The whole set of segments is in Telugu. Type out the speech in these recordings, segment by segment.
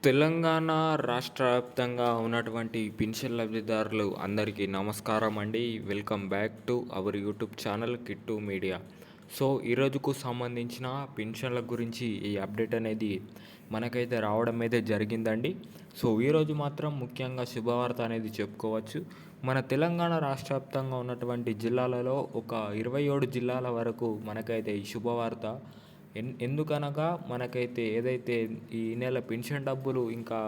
తెలంగాణ రాష్ట్ర వ్యాప్తంగా ఉన్నటువంటి పింఛన్ లబ్ధిదారులు అందరికీ నమస్కారం అండి. Welcome back to our YouTube channel Kittu media. So ఈరోజుకు సంబంధించిన పింఛన్ల గురించి ఈ అప్డేట్ అనేది మనకైతే రావడం అయితే జరిగిందండి. సో ఈరోజు మాత్రం ముఖ్యంగా శుభవార్త అనేది చెప్పుకోవచ్చు. మన తెలంగాణ రాష్ట్ర వ్యాప్తంగా ఉన్నటువంటి జిల్లాలలో ఒక 27 జిల్లాల వరకు మనకైతే ఈ శుభవార్త ఎందుకనగా మనకైతే ఏదైతే ఈ నెల పెన్షన్ డబ్బులు ఇంకా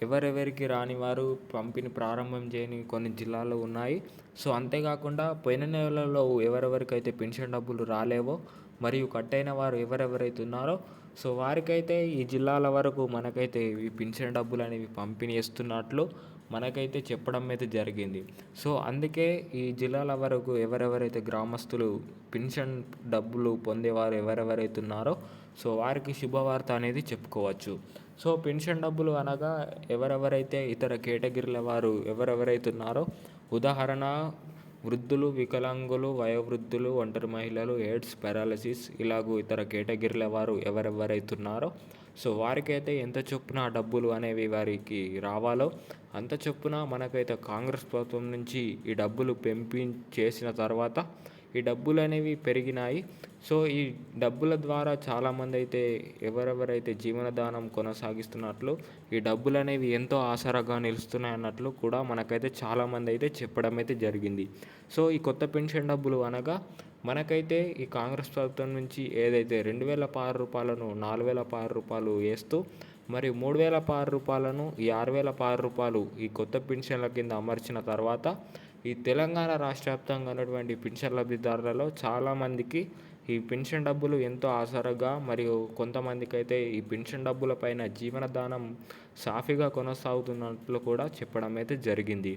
ఎవరెవరికి రాని వారు పంపిణీ ప్రారంభం చేయని కొన్ని జిల్లాలు ఉన్నాయి. సో అంతేకాకుండా పోయిన నెలలో ఎవరెవరికైతే పెన్షన్ డబ్బులు రాలేవో మరియు కట్ అయిన వారు ఎవరెవరైతే ఉన్నారో సో వారికైతే ఈ జిల్లాల వరకు మనకైతే ఈ పెన్షన్ డబ్బులు అనేవి పంపిణీ చేస్తున్నట్లు మనకైతే చెప్పడం అయితే జరిగింది. సో అందుకే ఈ జిల్లాల వరకు ఎవరెవరైతే గ్రామస్తులు పెన్షన్ డబ్బులు పొందేవారు ఎవరెవరైతే ఉన్నారో సో వారికి శుభవార్త అనేది చెప్పుకోవచ్చు. సో పెన్షన్ డబ్బులు అనగా ఎవరెవరైతే ఇతర కేటగిరీల వారు ఎవరెవరైతే ఉన్నారో ఉదాహరణ వృద్ధులు, వికలాంగులు, వయోవృద్ధులు, ఒంటరి మహిళలు, ఎయిడ్స్, పారాలసిస్ ఇలాగూ ఇతర కేటగిరీల వారు ఎవరెవరైతే ఉన్నారో సో వారికైతే ఎంత చొప్పున డబ్బులు అనేవి వారికి రావాలో అంత చొప్పున మనకైతే కాంగ్రెస్ ప్రభుత్వం నుంచి ఈ డబ్బులు చేసిన తర్వాత ఈ డబ్బులు అనేవి పెరిగినాయి. సో ఈ డబ్బుల ద్వారా చాలామంది అయితే ఎవరెవరైతే జీవనదానం కొనసాగిస్తున్నట్లు ఈ డబ్బులు అనేవి ఎంతో ఆసరాగా నిలుస్తున్నాయి అన్నట్లు కూడా మనకైతే చాలామంది అయితే చెప్పడం అయితే జరిగింది. సో ఈ కొత్త పెన్షన్ డబ్బులు అనగా మనకైతే ఈ కాంగ్రెస్ ప్రభుత్వం నుంచి ఏదైతే 2,016 రూపాయలను 4,016 రూపాయలు వేస్తూ మరియు 3,016 రూపాయలను ఈ 6,016 రూపాయలు ఈ కొత్త పెన్షన్ల కింద అమర్చిన తర్వాత ఈ తెలంగాణ రాష్ట్ర వ్యాప్తంగా ఉన్నటువంటి పెన్షన్ లబ్ధిదారులలో చాలామందికి ఈ పెన్షన్ డబ్బులు ఎంతో ఆసరాగా మరియు కొంతమందికి అయితే ఈ పెన్షన్ డబ్బుల పైన జీవనదానం సాఫీగా కొనసాగుతున్నట్లు కూడా చెప్పడం అయితే జరిగింది.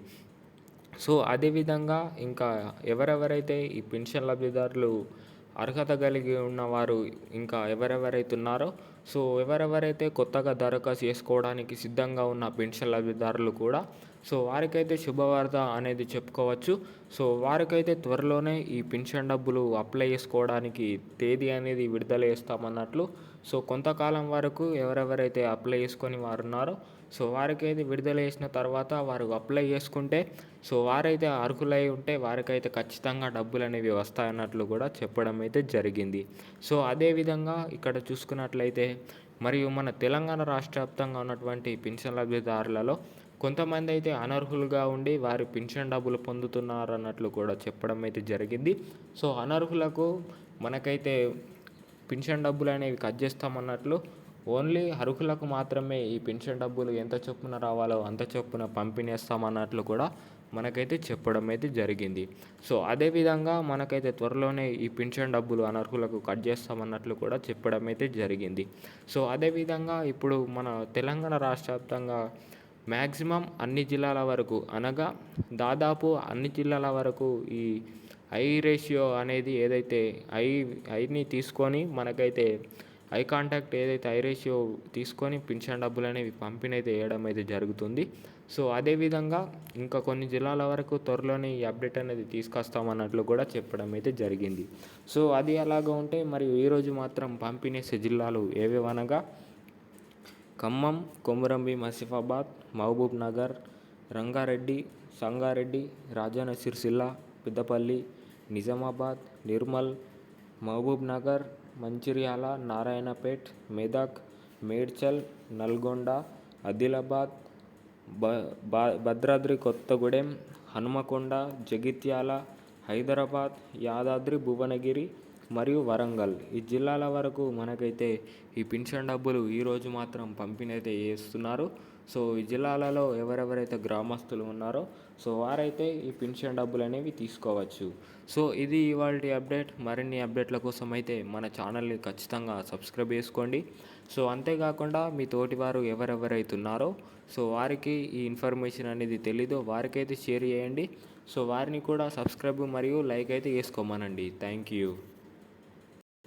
సో అదేవిధంగా ఇంకా ఎవరెవరైతే ఈ పెన్షన్ లబ్ధిదారులు అర్హత కలిగి ఉన్నవారు ఇంకా ఎవరెవరైతే ఉన్నారో సో ఎవరెవరైతే కొత్తగా దరఖాస్తు చేసుకోవడానికి సిద్ధంగా ఉన్న పెన్షన్ లబ్ధిదారులు కూడా సో వారికైతే శుభవార్త అనేది చెప్పుకోవచ్చు. సో వారికైతే త్వరలోనే ఈ పెన్షన్ డబ్బులు అప్లై చేసుకోవడానికి తేదీ అనేది విడుదల చేస్తామన్నట్లు సో కొంతకాలం వరకు ఎవరెవరైతే అప్లై చేసుకొని వారు ఉన్నారో సో వారికైతే విడుదల చేసిన తర్వాత వారు అప్లై చేసుకుంటే సో వారైతే అర్హులై ఉంటే వారికైతే ఖచ్చితంగా డబ్బులు అనేవి వస్తాయన్నట్లు కూడా చెప్పడం అయితే జరిగింది. సో అదేవిధంగా ఇక్కడ చూసుకున్నట్లయితే మరియు మన తెలంగాణ రాష్ట్ర వ్యాప్తంగా ఉన్నటువంటి పెన్షన్ లబ్ధిదారులలో కొంతమంది అయితే అనర్హులుగా ఉండి వారి పెన్షన్ డబ్బులు పొందుతున్నారు అన్నట్లు కూడా చెప్పడం అయితే జరిగింది. సో అనర్హులకు మనకైతే పెన్షన్ డబ్బులు అనేవి కట్ చేస్తామన్నట్లు ఓన్లీ అర్హులకు మాత్రమే ఈ పెన్షన్ డబ్బులు ఎంత చొప్పున రావాలో అంత చొప్పున పంపిణీ చేస్తామన్నట్లు కూడా మనకైతే చెప్పడం అయితే జరిగింది. సో అదేవిధంగా మనకైతే త్వరలోనే ఈ పెన్షన్ డబ్బులు అనర్హులకు కట్ చేస్తామన్నట్లు కూడా చెప్పడం అయితే జరిగింది. సో అదేవిధంగా ఇప్పుడు మన తెలంగాణ రాష్ట్ర వ్యాప్తంగా మ్యాక్సిమం అన్ని జిల్లాల వరకు అనగా దాదాపు అన్ని జిల్లాల వరకు ఈ ఐ రేషియో అనేది ఏదైతే ఐని తీసుకొని మనకైతే ఐ కాంటాక్ట్ ఏదైతే ఐ రేషియో తీసుకొని పెన్షన్ డబ్బులు అనేవి పంపిణీ అయితే వేయడం అయితే జరుగుతుంది. సో అదేవిధంగా ఇంకా కొన్ని జిల్లాల వరకు త్వరలోనే ఈ అప్డేట్ అనేది తీసుకొస్తామన్నట్లు కూడా చెప్పడం అయితే జరిగింది. సో అది అలాగా ఉంటే మరియు ఈరోజు మాత్రం పంపిణీ చేసే జిల్లాలు ఏవేవనగా ఖమ్మం, కొమురంభీం ఆసిఫాబాద్, మహబూబ్ నగర్, రంగారెడ్డి, సంగారెడ్డి, రాజన్న సిరిసిల్ల, పెద్దపల్లి, నిజామాబాద్, నిర్మల్, మహబూబ్ నగర్, మంచిర్యాల, నారాయణపేట్, మెదక్, మేడ్చల్, నల్గొండ, ఆదిలాబాద్, భద్రాద్రి కొత్తగూడెం, హనుమకొండ, జగిత్యాల, హైదరాబాద్, యాదాద్రి భువనగిరి మరియు వరంగల్ ఈ జిల్లాల వరకు మనకైతే ఈ పెన్షన్ డబ్బులు ఈరోజు మాత్రం పంపిణీ అయితే చేస్తున్నారు. సో ఈ జిల్లాలలో ఎవరెవరైతే గ్రామస్తులు ఉన్నారో సో వారైతే ఈ పెన్షన్ డబ్బులు అనేవి తీసుకోవచ్చు. సో ఇది ఇవాల్టి అప్డేట్. మరిన్ని అప్డేట్ల కోసం అయితే మన ఛానల్ని ఖచ్చితంగా సబ్స్క్రైబ్ చేసుకోండి. సో అంతేకాకుండా మీ తోటివారు ఎవరెవరైతే ఉన్నారో సో వారికి ఈ ఇన్ఫర్మేషన్ అనేది తెలీదో వారికైతే షేర్ చేయండి. సో వారిని కూడా సబ్స్క్రైబ్ మరియు లైక్ అయితే చేసుకోమనండి. Thank you.